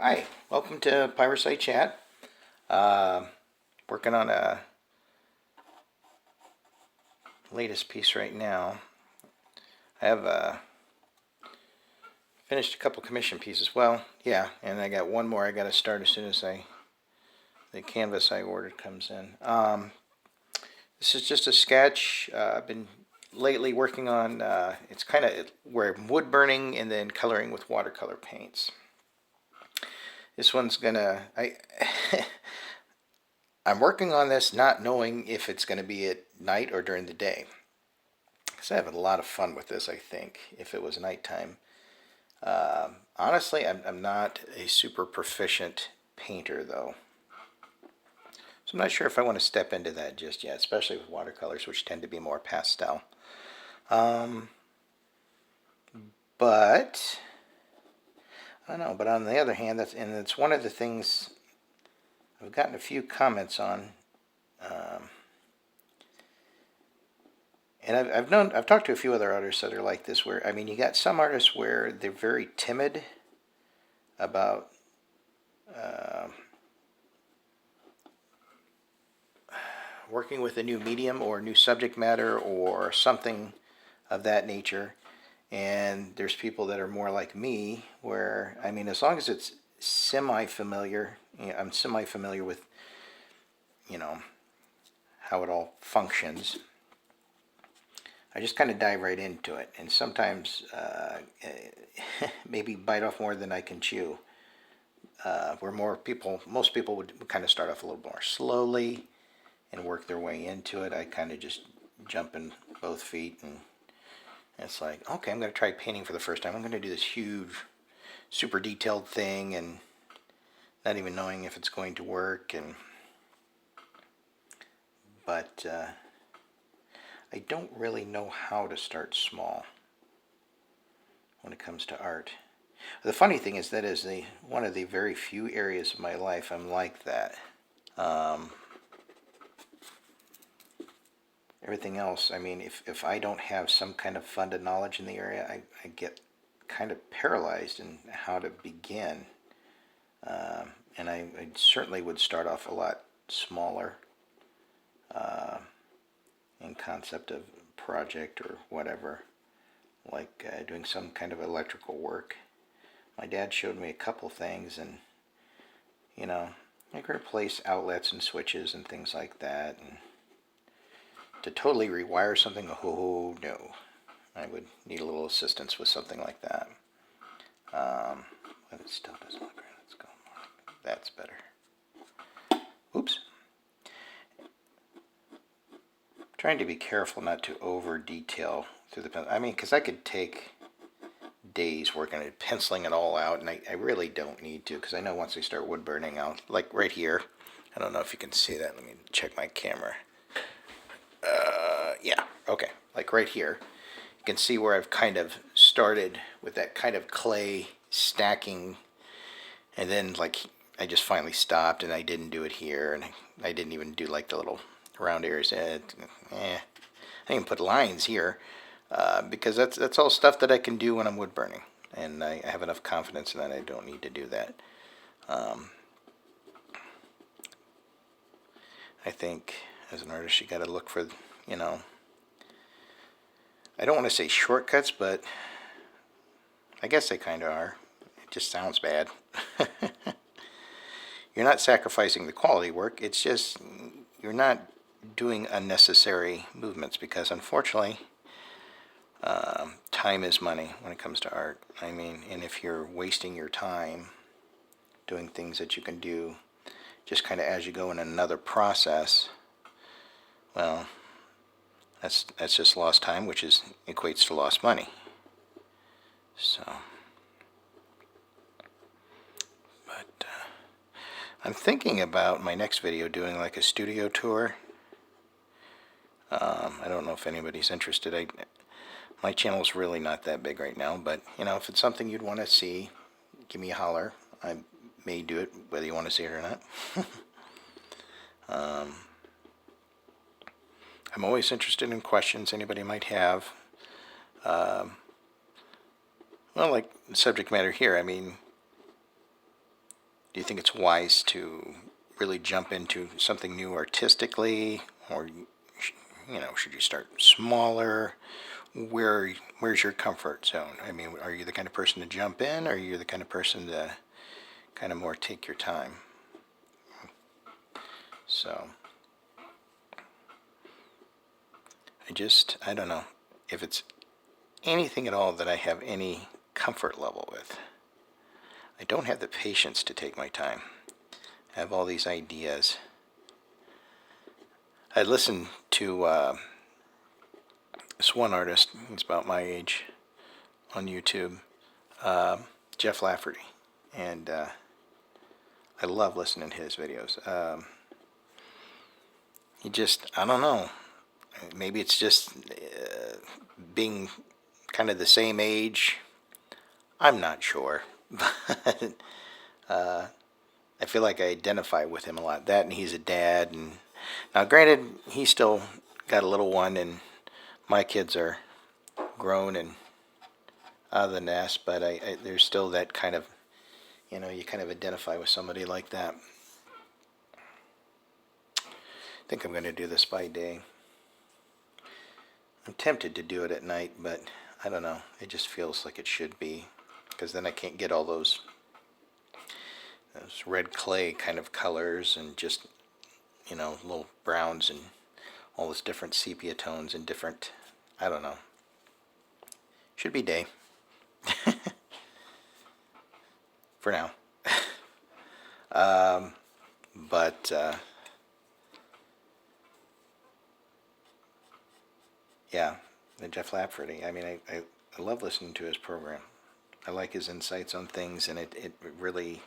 Hi, welcome to Pyro Chat. Uh, Working on a latest piece right now. I have finished a couple commission pieces. Well, yeah, and I got one more I got to start as soon as the canvas I ordered comes in. This is just a sketch. I've been lately working on. It's kind of where wood burning and then coloring with watercolor paints. This one's gonna. I'm working on this not knowing if it's going to be at night or during the day. Because I have a lot of fun with this, I think, if it was nighttime. Honestly, I'm not a super proficient painter, though. So I'm not sure if I want to step into that just yet, especially with watercolors, which tend to be more pastel. But, I don't know, but on the other hand, it's one of the things I've gotten a few comments on. And I've talked to a few other artists that are like this, where, I mean, you got some artists where they're very timid about working with a new medium or new subject matter or something of that nature. And there's people that are more like me, where, I mean, as long as it's semi-familiar, I'm semi-familiar with, how it all functions. I just kind of dive right into it, and sometimes maybe bite off more than I can chew. Where most people would kind of start off a little more slowly and work their way into it. I kind of just jump in both feet, and it's like, okay, I'm going to try painting for the first time. I'm going to do this huge, super detailed thing, and not even knowing if it's going to work. But I don't really know how to start small when it comes to art. The funny thing is that is one of the very few areas of my life I'm like that. Everything else, I mean, if I don't have some kind of funded knowledge in the area, I get kind of paralyzed in how to begin. And I certainly would start off a lot smaller in concept of project or whatever, like doing some kind of electrical work. My dad showed me a couple things, and I could replace outlets and switches and things like that. And to totally rewire something, oh no, I would need a little assistance with something like that. But it still doesn't look right. Let's go. That's better. Oops. Trying to be careful not to over detail through the pencil. I mean, because I could take days working at penciling it all out, and I really don't need to, because I know once I start wood burning, like right here, I don't know if you can see that. Let me check my camera. Yeah, okay. Like right here, you can see where I've kind of started with that kind of clay stacking, and then like I just finally stopped, and I didn't do it here, and I didn't even do like the little round areas. I didn't even put lines here because that's all stuff that I can do when I'm wood burning, and I have enough confidence in that I don't need to do that. I think as an artist you got to look for, I don't want to say shortcuts, but I guess they kind of are. It just sounds bad. You're not sacrificing the quality work. It's just you're not doing unnecessary movements, because unfortunately time is money when it comes to art. I mean, and if you're wasting your time doing things that you can do just kind of as you go in another process, well, that's just lost time, which equates to lost money. So, but I'm thinking about my next video doing like a studio tour. I don't know if anybody's interested. My channel's really not that big right now, but if it's something you'd want to see, give me a holler. I may do it whether you want to see it or not. I'm always interested in questions anybody might have. Well, like the subject matter here, I mean, Do you think it's wise to really jump into something new artistically, or should you start smaller? Where's your comfort zone? I mean, are you the kind of person to jump in, or are you the kind of person to kind of more take your time? So I don't know if it's anything at all that I have any comfort level with. I don't have the patience to take my time. I have all these ideas. I listened to this one artist, he's about my age, on YouTube, Jeff Lafferty, and I love listening to his videos. I don't know, maybe it's just being kind of the same age. I'm not sure, but I feel like I identify with him a lot. That, and he's a dad, and now granted, he's still got a little one, and my kids are grown and out of the nest, but there's still that kind of, you kind of identify with somebody like that. I think I'm going to do this by day. I'm tempted to do it at night, but I don't know. It just feels like it should be, because then I can't get all those red clay kind of colors, and just, little browns and all those different sepia tones and different, I don't know. Should be day. For now. But yeah, the Jeff Lafferty. I mean, I love listening to his program. I like his insights on things, and it really.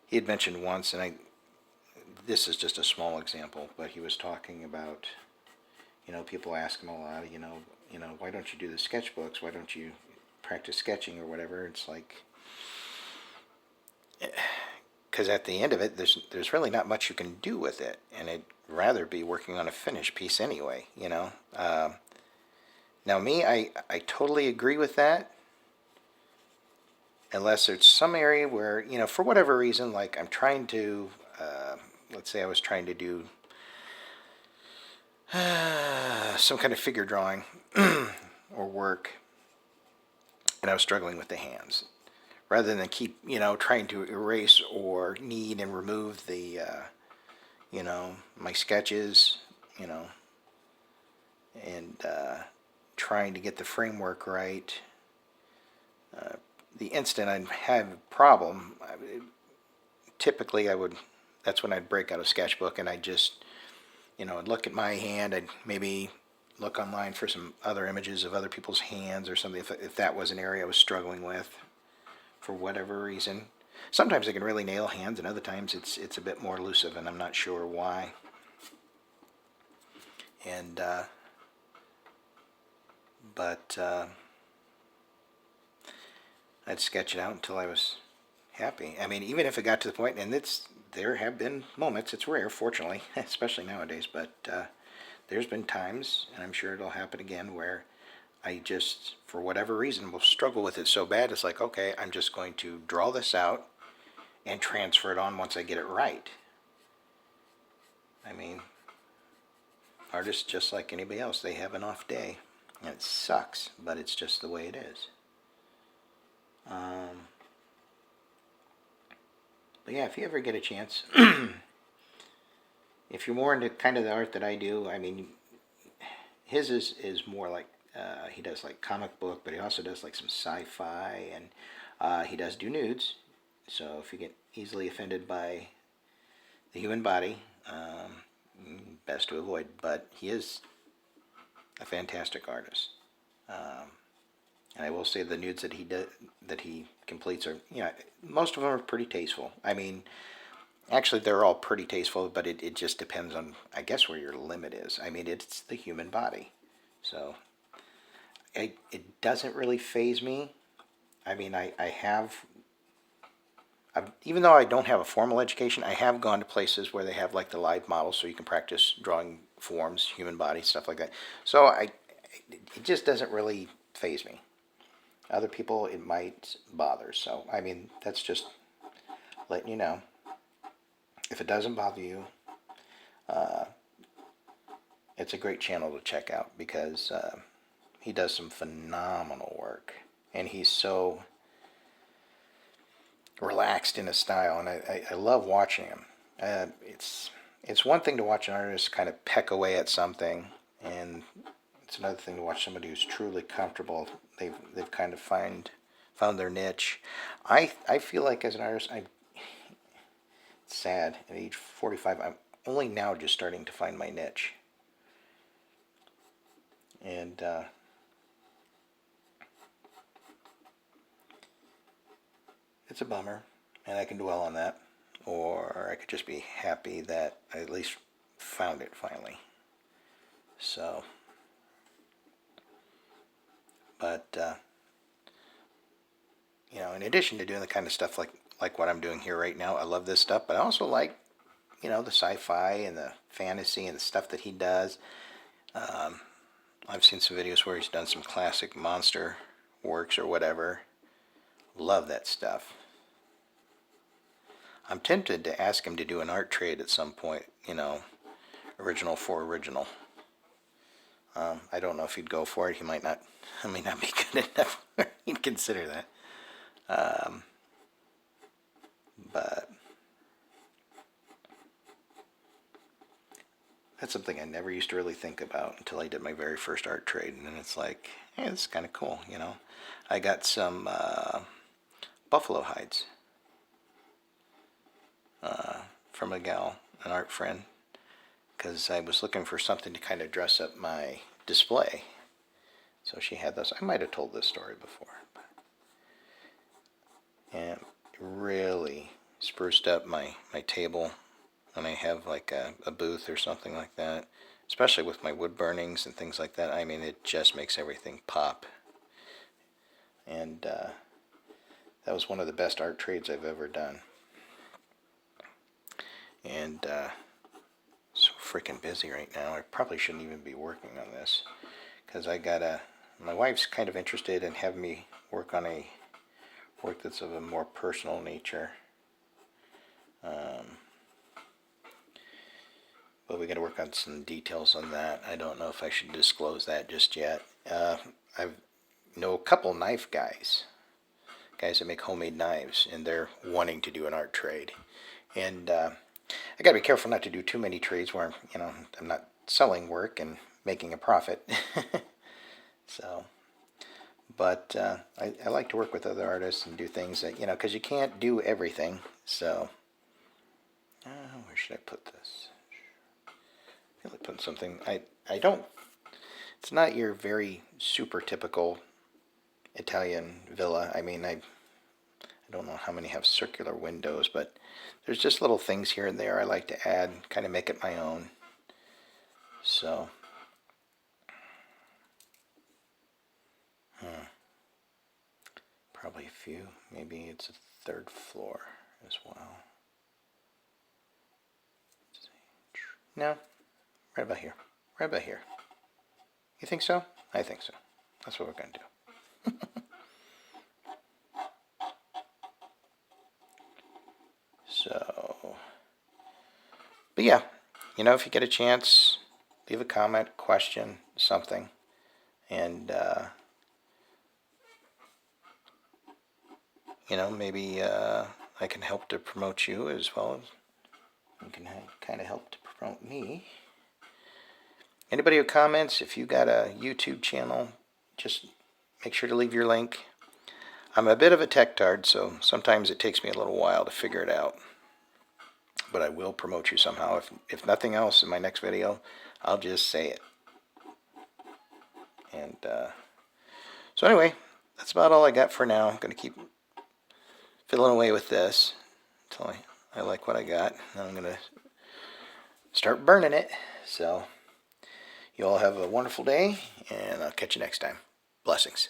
He had mentioned once, and this is just a small example, but he was talking about, people ask him a lot, why don't you do the sketchbooks? Why don't you practice sketching or whatever? It's like, because at the end of it, there's really not much you can do with it, and I'd rather be working on a finished piece anyway, Now me, I totally agree with that, unless there's some area where, for whatever reason, like I'm trying to, let's say I was trying to do some kind of figure drawing or work, and I was struggling with the hands. Rather than keep, trying to erase or knead and remove the, my sketches, and trying to get the framework right. The instant I'd have a problem, typically that's when I'd break out a sketchbook, and I'd just, I'd look at my hand. I'd maybe look online for some other images of other people's hands or something, if that was an area I was struggling with for whatever reason. Sometimes I can really nail hands, and other times it's a bit more elusive, and I'm not sure why. And but I'd sketch it out until I was happy. I mean, even if it got to the point, and there have been moments, it's rare, fortunately, especially nowadays, but there's been times, and I'm sure it'll happen again, where I just, for whatever reason, will struggle with it so bad, it's like, okay, I'm just going to draw this out and transfer it on once I get it right. I mean, artists, just like anybody else, they have an off day. And it sucks, but it's just the way it is. But yeah, if you ever get a chance, if you're more into kind of the art that I do, I mean, his is more like, he does like comic book, but he also does like some sci-fi, and he does do nudes. So if you get easily offended by the human body, best to avoid. But he is a fantastic artist. And I will say the nudes that he completes are, most of them are pretty tasteful. I mean, actually they're all pretty tasteful, but it just depends on, I guess, where your limit is. I mean, it's the human body. So it doesn't really faze me. I mean, even though I don't have a formal education, I have gone to places where they have like the live models, so you can practice drawing forms, human body, stuff like that. So it just doesn't really faze me. Other people, it might bother. So, I mean, that's just letting you know. If it doesn't bother you, it's a great channel to check out because he does some phenomenal work. And he's so relaxed in his style, and I love watching him. It's one thing to watch an artist kind of peck away at something, and it's another thing to watch somebody who's truly comfortable. They've kind of found their niche. I feel like as an artist, it's sad, at age 45, I'm only now just starting to find my niche. And it's a bummer, and I can dwell on that, or I could just be happy that I at least found it finally. So, but you know, in addition to doing the kind of stuff like what I'm doing here right now, I love this stuff, but I also like, you know, the sci-fi and the fantasy and the stuff that he does. I've seen some videos where he's done some classic monster works or whatever. Love that stuff. I'm tempted to ask him to do an art trade at some point, you know, original for original. I don't know if he'd go for it. He might not. I may not be good enough. He'd consider that. But that's something I never used to really think about until I did my very first art trade, and then it's like, hey, this is kind of cool, you know. I got some buffalo hides from a gal, an art friend, because I was looking for something to kind of dress up my display. So she had those. I might have told this story before. And really spruced up my table when I have like a booth or something like that, especially with my wood burnings and things like that. I mean, it just makes everything pop. And that was one of the best art trades I've ever done. And so freaking busy right now. I probably shouldn't even be working on this, because my wife's kind of interested in having me work on a work that's of a more personal nature. But we got to work on some details on that. I don't know if I should disclose that just yet. I know a couple knife guys that make homemade knives, and they're wanting to do an art trade. And I got to be careful not to do too many trades where I'm not selling work and making a profit. So, but I like to work with other artists and do things that, because you can't do everything. So, where should I put this? I feel like putting something. I don't. It's not your very super typical Italian villa. I mean, I don't know how many have circular windows, but there's just little things here and there I like to add, kind of make it my own. So, probably a few. Maybe it's a third floor as well. No, right about here. Right about here. You think so? I think so. That's what we're going to do. So, but yeah, if you get a chance, leave a comment, question, something, and maybe I can help to promote you as well as you can kind of help to promote me. Anybody who comments, if you got a YouTube channel, just make sure to leave your link. I'm a bit of a tech tard, so sometimes it takes me a little while to figure it out. But I will promote you somehow. If nothing else, in my next video, I'll just say it. And so anyway, that's about all I got for now. I'm going to keep fiddling away with this until I like what I got. And I'm going to start burning it. So you all have a wonderful day, and I'll catch you next time. Blessings.